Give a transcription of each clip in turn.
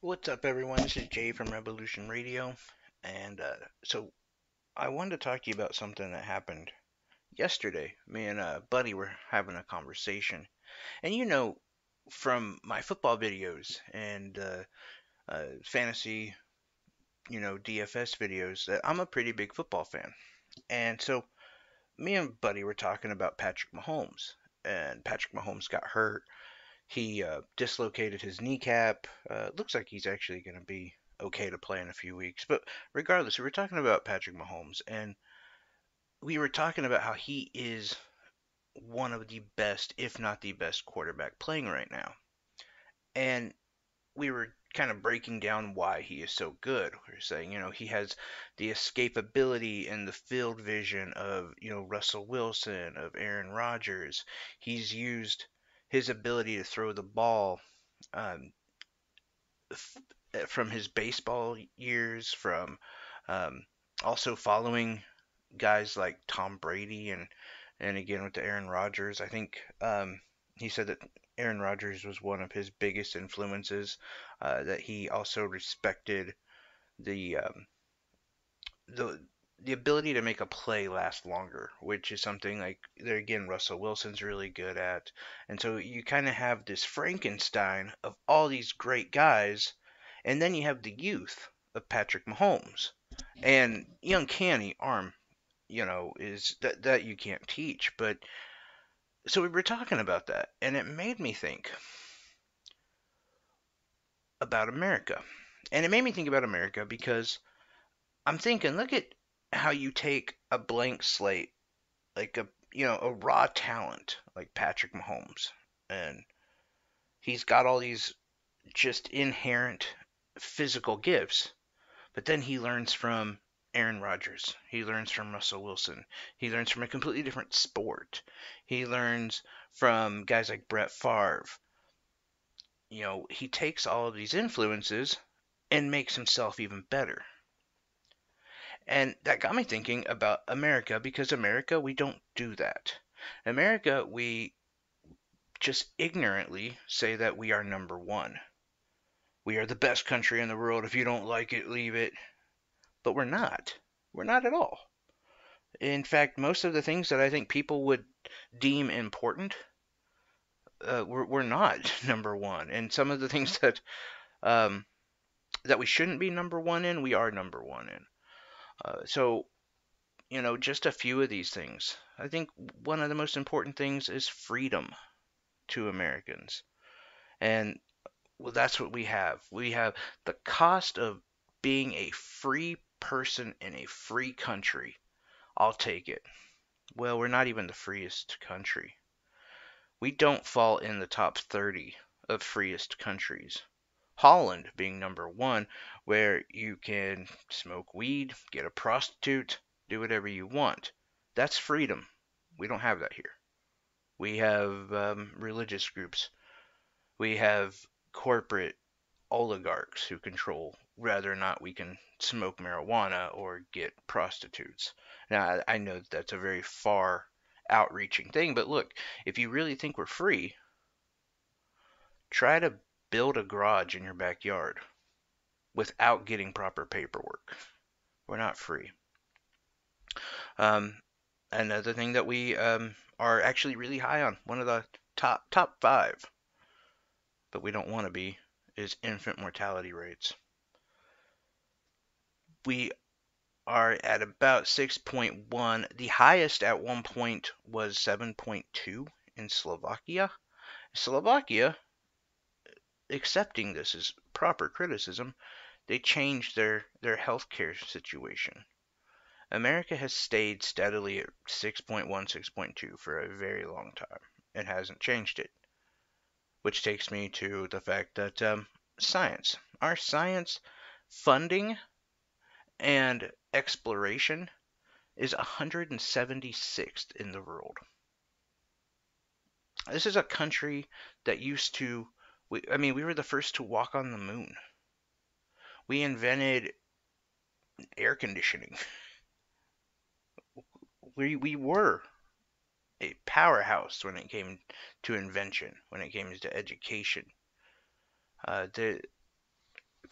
What's up, everyone? This is Jay from Revolution Radio, and so I wanted to talk to you about something that happened yesterday. Me and a buddy were having a conversation, and from my football videos and fantasy, DFS videos, that I'm a pretty big football fan. And so me and buddy were talking about Patrick Mahomes, and Patrick Mahomes got hurt. He dislocated his kneecap. Looks like he's actually going to be okay to play in a few weeks. But regardless, we were talking about Patrick Mahomes, and we were talking about how he is one of the best, if not the best, quarterback playing right now. And we were kind of breaking down why he is so good. We were saying, he has the escapability and the field vision of, Russell Wilson, of Aaron Rodgers. He's used his ability to throw the ball um, from his baseball years, from um, also following guys like Tom Brady and again with the Aaron Rodgers. I think he said that Aaron Rodgers was one of his biggest influences. That he also respected the um, the the ability to make a play last longer, which is something like there again Russell Wilson's really good at. And so you kind of have this Frankenstein of all these great guys, and then you have the youth of Patrick Mahomes and uncanny arm, is that you can't teach. But so we were talking about that, and it made me think about America. And it made me think about America because I'm thinking, look at how you take a blank slate, like a raw talent like Patrick Mahomes, and he's got all these just inherent physical gifts, but then he learns from Aaron Rodgers. He learns from Russell Wilson. He learns from a completely different sport. He learns from guys like Brett Favre. He takes all of these influences and makes himself even better. And that got me thinking about America because America, we don't do that. In America, we just ignorantly say that we are number one. We are the best country in the world. If you don't like it, leave it. But we're not. We're not at all. In fact, most of the things that I think people would deem important, we're not number one. And some of the things um, that we shouldn't be number one in, we are number one in. So just a few of these things. I think one of the most important things is freedom to Americans. And well, that's what we have. We have the cost of being a free person in a free country. I'll take it. Well, we're not even the freest country. We don't fall in the top 30 of freest countries. Holland being number one, where you can smoke weed, get a prostitute, do whatever you want. That's freedom. We don't have that here. We have religious groups. We have corporate oligarchs who control whether or not we can smoke marijuana or get prostitutes. Now, I know that's a very far outreaching thing, but look, if you really think we're free, try to build a garage in your backyard without getting proper paperwork. We're not free. Um, Another thing that we are actually really high on, one of the top five, but we don't want to be, is infant mortality rates. We are at about 6.1. The highest at one point was 7.2 in Slovakia. Slovakia, accepting this as proper criticism, they changed their healthcare situation. America has stayed steadily at 6.1, 6.2 for a very long time and hasn't changed it. Which takes me to the fact that our science funding and exploration is 176th in the world. This is a country that used to, we were the first to walk on the moon. We invented air conditioning. We were a powerhouse when it came to invention, when it came to education. The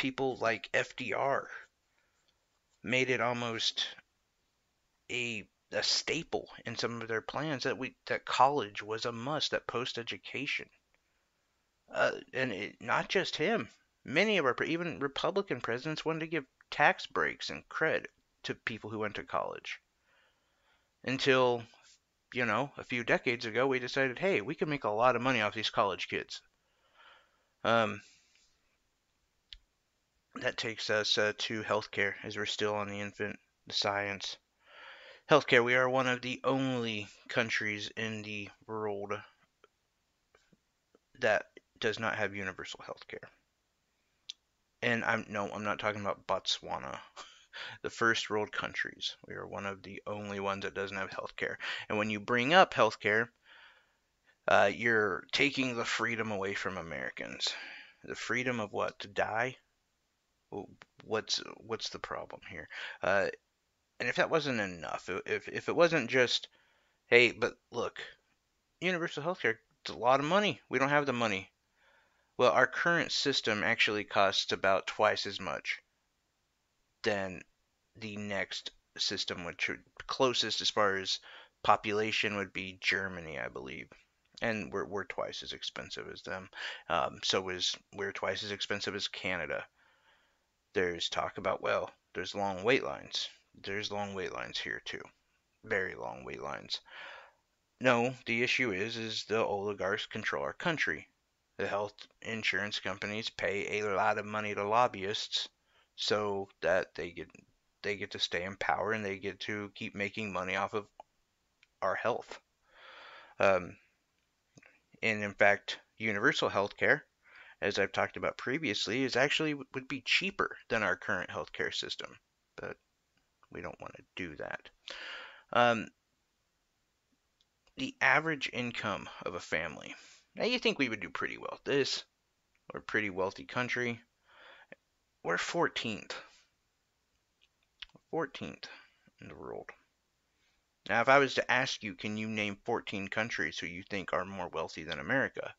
people like FDR made it almost a staple in some of their plans that college was a must, that post education, not just him. Many of our even Republican presidents wanted to give tax breaks and credit to people who went to college until a few decades ago we decided, hey, we can make a lot of money off these college kids. Um, that takes us to healthcare, as we're still on the science. Healthcare, we are one of the only countries in the world that does not have universal healthcare. And I'm not talking about Botswana, the first world countries. We are one of the only ones that doesn't have healthcare. And when you bring up healthcare, you're taking the freedom away from Americans. The freedom of what? To die? What's the problem here? And if that wasn't enough, if it wasn't just, hey, but look, universal healthcare, it's a lot of money. We don't have the money. Well, our current system actually costs about twice as much than the next system, which would closest as far as population would be Germany, I believe. And we're twice as expensive as them. We're twice as expensive as Canada. There's talk about, well, there's long wait lines. There's long wait lines here too. Very long wait lines. No, the issue is the oligarchs control our country. The health insurance companies pay a lot of money to lobbyists so that they get to stay in power and they get to keep making money off of our health. And in fact, universal health care, as I've talked about previously, is actually would be cheaper than our current healthcare system, but we don't want to do that. The average income of a family. Now you think we would do pretty well at this. We're a pretty wealthy country. We're 14th. 14th in the world. Now, if I was to ask you, can you name 14 countries who you think are more wealthy than America?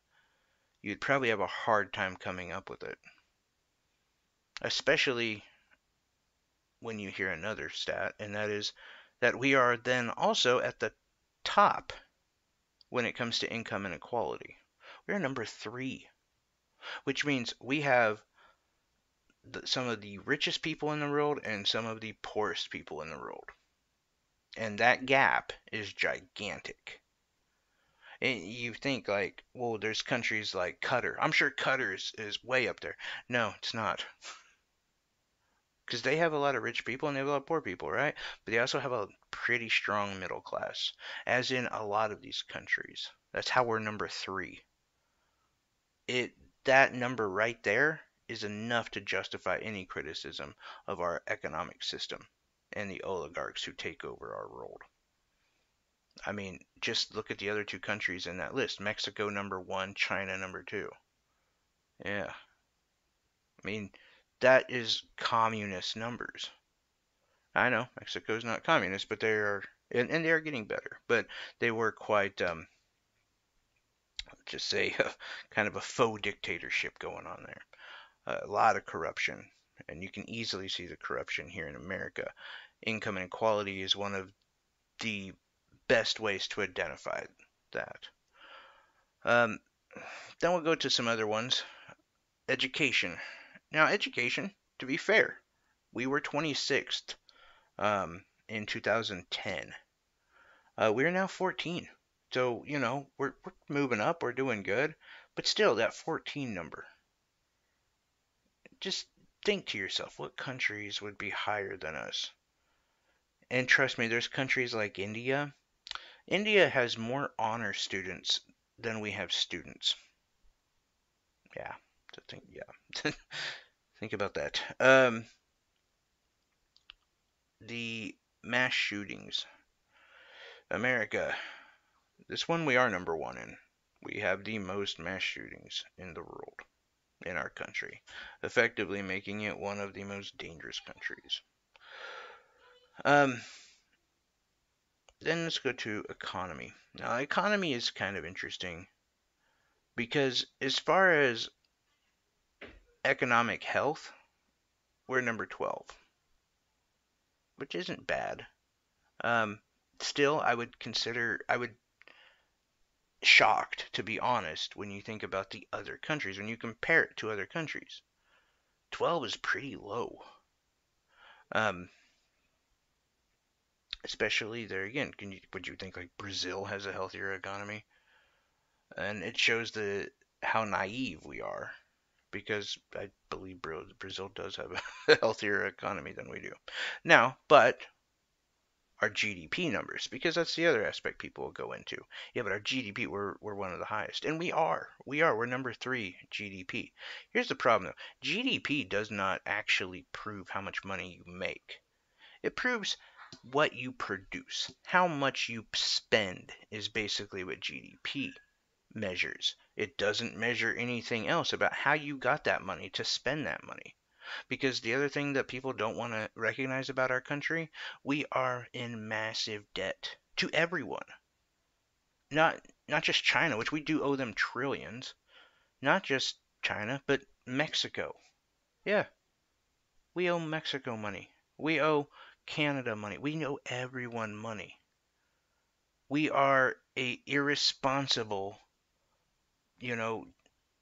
You'd probably have a hard time coming up with it. Especially when you hear another stat, and that is that we are then also at the top when it comes to income inequality. We're number 3, which means we have some of the richest people in the world and some of the poorest people in the world. And that gap is gigantic. And you think like, well, there's countries like Qatar. I'm sure Qatar is way up there. No, it's not. Because they have a lot of rich people and they have a lot of poor people, right? But they also have a pretty strong middle class, as in a lot of these countries. That's how we're number 3. That number right there is enough to justify any criticism of our economic system and the oligarchs who take over our world. I mean, just look at the other 2 countries in that list. Mexico number 1, China number 2. Yeah. I mean, that is communist numbers. I know Mexico's not communist, but they are, and they are getting better. But they were quite, just say, kind of a faux dictatorship going on there. A lot of corruption, and you can easily see the corruption here in America. Income inequality is one of the best ways to identify that. Then we'll go to some other ones. Education. Now, education, to be fair, we were 26th in 2010. We're now 14. So, we're moving up, we're doing good, but still, that 14 number. Just think to yourself, what countries would be higher than us? And trust me, there's countries like India. India has more honor students than we have students. Yeah, think about that. The mass shootings. America, this one we are number 1 in. We have the most mass shootings in the world, in our country, effectively making it one of the most dangerous countries. Then let's go to economy. Now, economy is kind of interesting because as far as economic health, we're number 12, which isn't bad. Um, Still, I would shocked, to be honest, when you think about the other countries, when you compare it to other countries. 12 is pretty low. Um, Especially there again, would you think like Brazil has a healthier economy? And it shows how naive we are because I believe Brazil does have a healthier economy than we do. Now, but our GDP numbers, because that's the other aspect people will go into. Yeah, but our GDP, we're one of the highest. And we are. We're number 3 GDP. Here's the problem though. GDP does not actually prove how much money you make. It proves what you produce. How much you spend is basically what GDP measures. It doesn't measure anything else about how you got that money to spend that money. Because the other thing that people don't want to recognize about our country, we are in massive debt to everyone. Not just China, which we do owe them trillions. Not just China, but Mexico. Yeah, we owe Mexico money. We owe Canada money. We owe everyone money. We are a irresponsible, you know,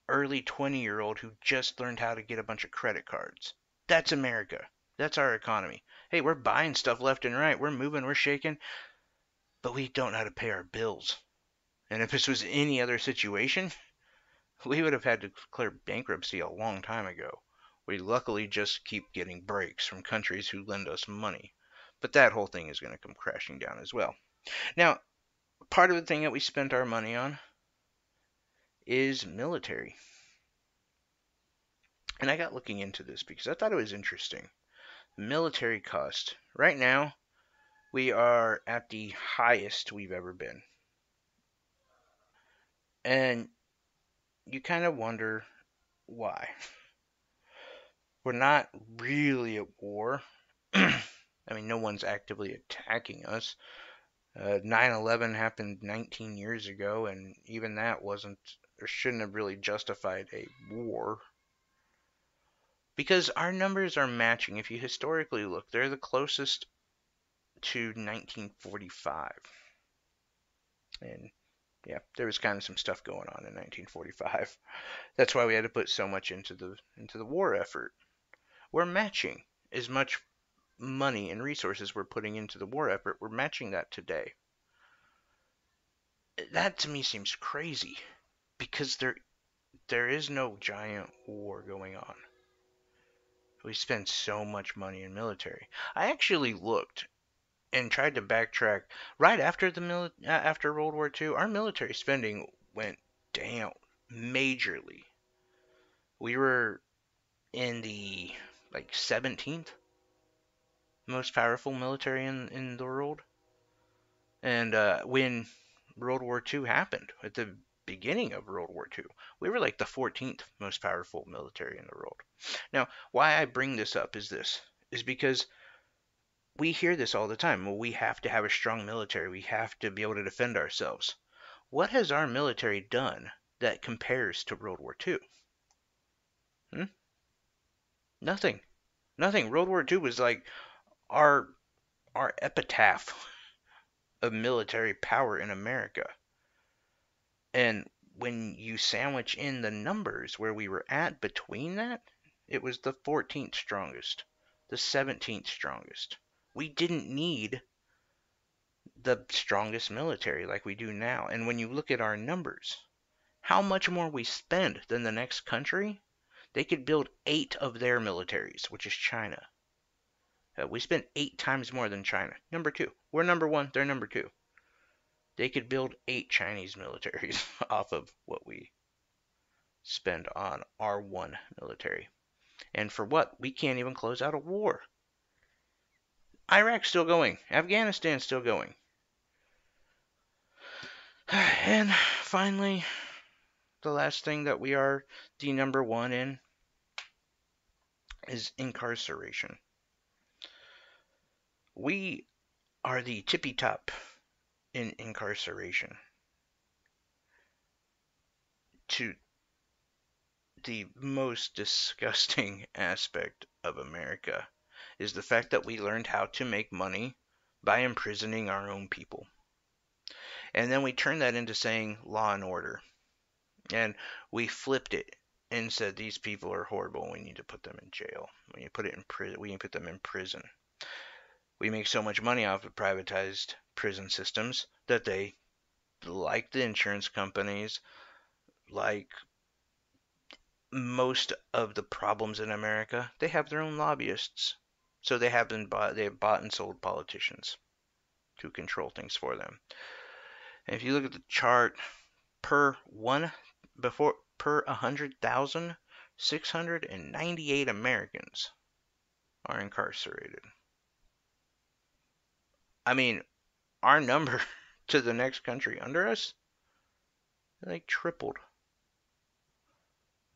early 20-year-old who just learned how to get a bunch of credit cards. That's America. That's our economy. Hey, we're buying stuff left and right. We're moving, we're shaking, but we don't know how to pay our bills. And if this was any other situation, we would have had to declare bankruptcy a long time ago. We luckily just keep getting breaks from countries who lend us money. But that whole thing is going to come crashing down as well. Now, part of the thing that we spent our money on is military. And I got looking into this because I thought it was interesting. Military cost. Right now, we are at the highest we've ever been. And you kind of wonder why. We're not really at war. I mean, no one's actively attacking us. 9/11 happened 19 years ago, and even that wasn't, or shouldn't have really justified a war. Because our numbers are matching. If you historically look, they're the closest to 1945. And yeah, there was kind of some stuff going on in 1945. That's why we had to put so much into the war effort. We're matching as much money and resources we're putting into the war effort. We're matching that today. That to me seems crazy because there is no giant war going on. We spend so much money in military. I actually looked and tried to backtrack right after after World War II. Our military spending went down majorly. We were in the like 17th most powerful military in the world. And when World War II happened, at the beginning of World War II, we were like the 14th most powerful military in the world. Now, why I bring this up is because we hear this all the time. Well, we have to have a strong military. We have to be able to defend ourselves. What has our military done that compares to World War II? Hmm? Nothing. Nothing. World War II was like our our epitaph of military power in America. And when you sandwich in the numbers where we were at between that, it was the 14th strongest, the 17th strongest. We didn't need the strongest military like we do now. And when you look at our numbers, how much more we spend than the next country, they could build 8 of their militaries, which is China. We spend 8 times more than China. Number 2. We're number 1, they're number 2. They could build 8 Chinese militaries off of what we spend on our one military. And for what? We can't even close out a war. Iraq's still going. Afghanistan's still going. And finally, the last thing that we are the number 1 in is incarceration. We are the tippy top in incarceration. To the most disgusting aspect of America is the fact that we learned how to make money by imprisoning our own people. And then we turned that into saying law and order. And we flipped it and said these people are horrible. We need to put them in jail. We need to put it in prison. We need to put them in prison. We make so much money off of privatized prison systems that they, like the insurance companies, like most of the problems in America, they have their own lobbyists. So they have bought and sold politicians to control things for them. And if you look at the chart per one before per 100,000, 698 Americans are incarcerated. I mean, our number to the next country under us, like tripled.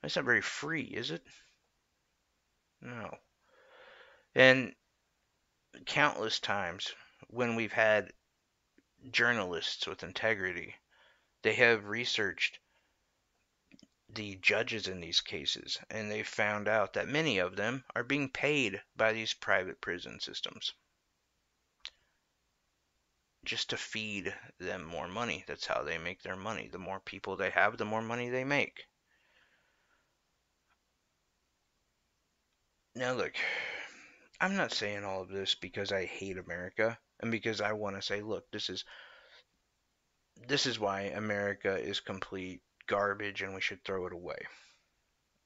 That's not very free, is it? No. And countless times when we've had journalists with integrity, they have researched the judges in these cases, and they found out that many of them are being paid by these private prison systems just to feed them more money. That's how they make their money. The more people they have, the more money they make. Now, look, I'm not saying all of this because I hate America and because I want to say, look, this is why America is complete garbage and we should throw it away.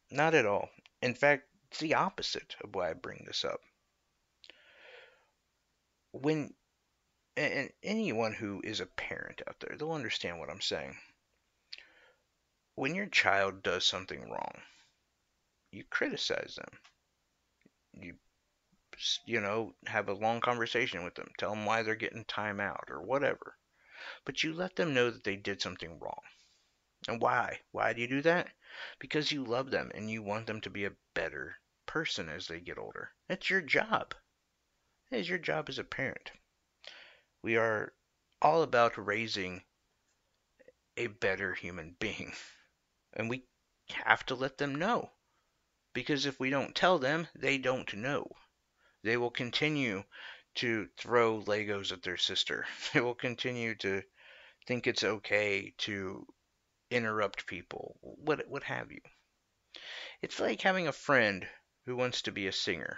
Not at all. In fact, it's the opposite of why I bring this up. When and anyone who is a parent out there, they'll understand what I'm saying. When your child does something wrong, you criticize them. You have a long conversation with them, tell them why they're getting time out or whatever. But you let them know that they did something wrong. And why? Why do you do that? Because you love them and you want them to be a better person as they get older. It's your job. It is your job as a parent. We are all about raising a better human being. And we have to let them know. Because if we don't tell them, they don't know. They will continue to throw Legos at their sister. They will continue to think it's okay to interrupt people, what have you. It's like having a friend who wants to be a singer.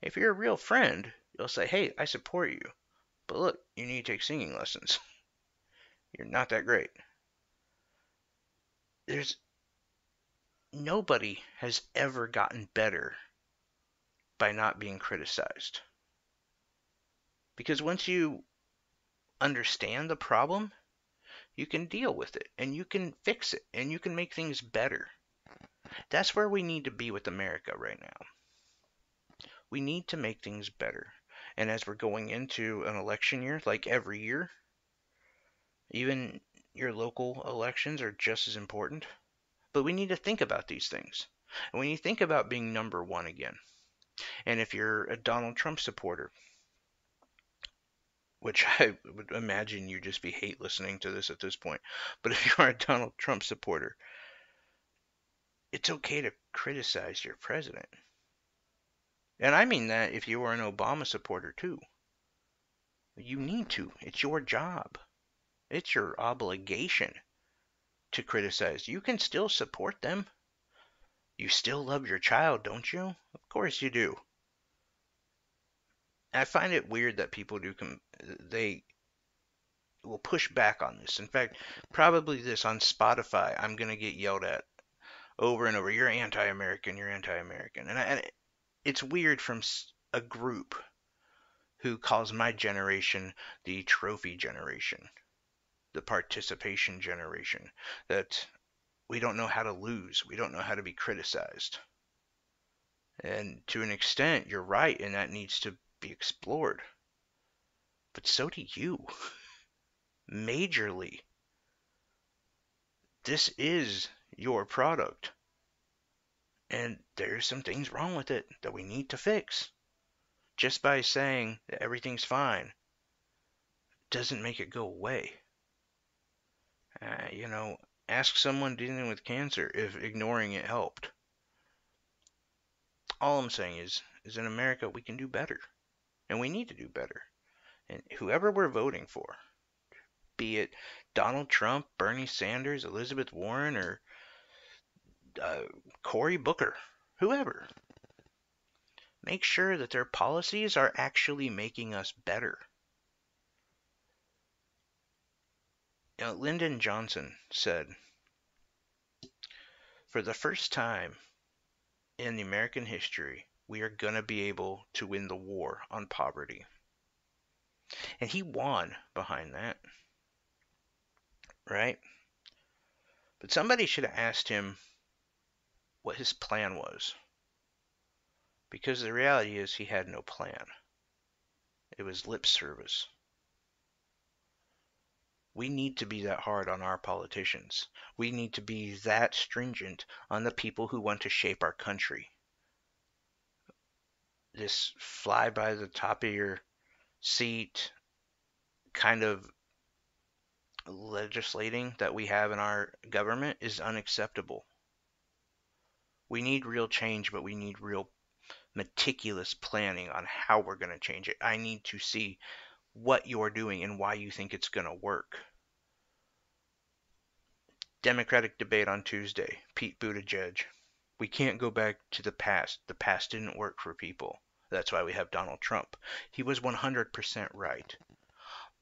If you're a real friend, you'll say, hey, I support you. But look, you need to take singing lessons. You're not that great. There's Nobody has ever gotten better by not being criticized. Because once you understand the problem, you can deal with it and you can fix it and you can make things better. That's where we need to be with America right now. We need to make things better. And as we're going into an election year, like every year, even your local elections are just as important. But we need to think about these things. And when you think about being number one again, and if you're a Donald Trump supporter, which I would imagine you just be hate listening to this at this point, but if you are a Donald Trump supporter, it's okay to criticize your president. And I mean that if you are an Obama supporter too. You need to. It's your job. It's your obligation to criticize. You can still support them. You still love your child, don't you? Of course you do. I find it weird that people they will push back on this. In fact, probably this on Spotify, I'm going to get yelled at over and over. You're anti-American, you're anti-American. And it's weird from a group who calls my generation the trophy generation, the participation generation, that we don't know how to lose, we don't know how to be criticized. And to an extent, you're right, and that needs to be explored. But so do you. Majorly. This is your product. And there's some things wrong with it that we need to fix. Just by saying that everything's fine doesn't make it go away. You know, Ask someone dealing with cancer if ignoring it helped. All I'm saying is in America we can do better, and we need to do better. And whoever we're voting for, be it Donald Trump, Bernie Sanders, Elizabeth Warren, or uh, Cory Booker, whoever, make sure that their policies are actually making us better. Lyndon Johnson said, for the first time in the American history, we are going to be able to win the war on poverty. And he won behind that, right? But somebody should have asked him what his plan was. Because the reality is he had no plan. It was lip service. We need to be that hard on our politicians. We need to be that stringent on the people who want to shape our country. This fly by the top of your seat kind of legislating that we have in our government is unacceptable. We need real change, but we need real meticulous planning on how we're going to change it. I need to see what you're doing and why you think it's going to work. Democratic debate on Tuesday. Pete Buttigieg. We can't go back to the past. The past didn't work for people. That's why we have Donald Trump. He was 100% right.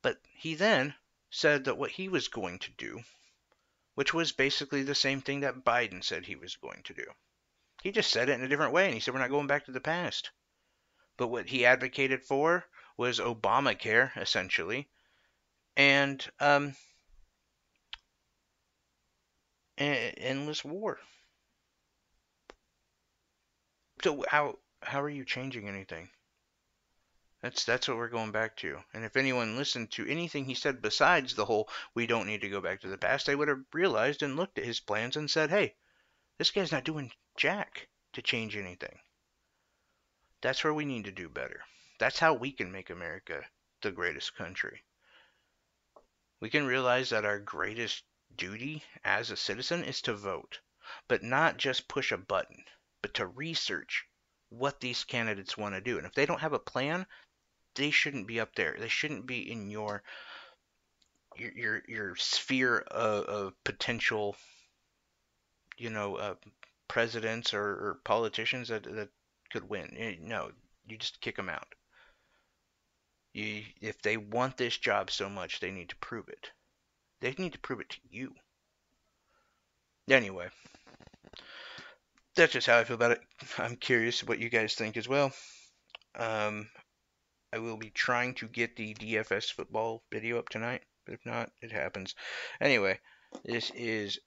But he then said that what he was going to do, which was basically the same thing that Biden said he was going to do. He just said it in a different way, and he said we're not going back to the past. But what he advocated for was Obamacare, essentially, and endless war. So how are you changing anything? That's what we're going back to. And if anyone listened to anything he said besides the whole we don't need to go back to the past, they would have realized and looked at his plans and said, hey, this guy's not doing jack to change anything. That's where we need to do better. That's how we can make America the greatest country. We can realize that our greatest duty as a citizen is to vote, but not just push a button, but to research what these candidates want to do. And if they don't have a plan, they shouldn't be up there. They shouldn't be in your sphere of potential, presidents or politicians that could win. No, you just kick them out. If they want this job so much, they need to prove it. They need to prove it to you. Anyway, that's just how I feel about it. I'm curious what you guys think as well. I will be trying to get the DFS football video up tonight, but if not, it happens. Anyway, this is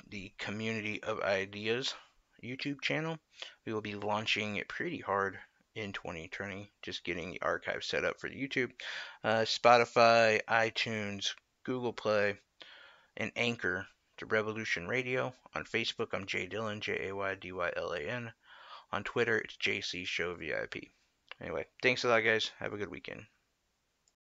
the Community of Ideas YouTube channel. We will be launching it pretty hard in 2020, just getting the archive set up for YouTube. Spotify, iTunes, Google Play, and Anchor to Revolution Radio. On Facebook, I'm Jay Dillon, JAYDYLAN. On Twitter, it's JC Show VIP. Anyway, thanks a lot, guys. Have a good weekend.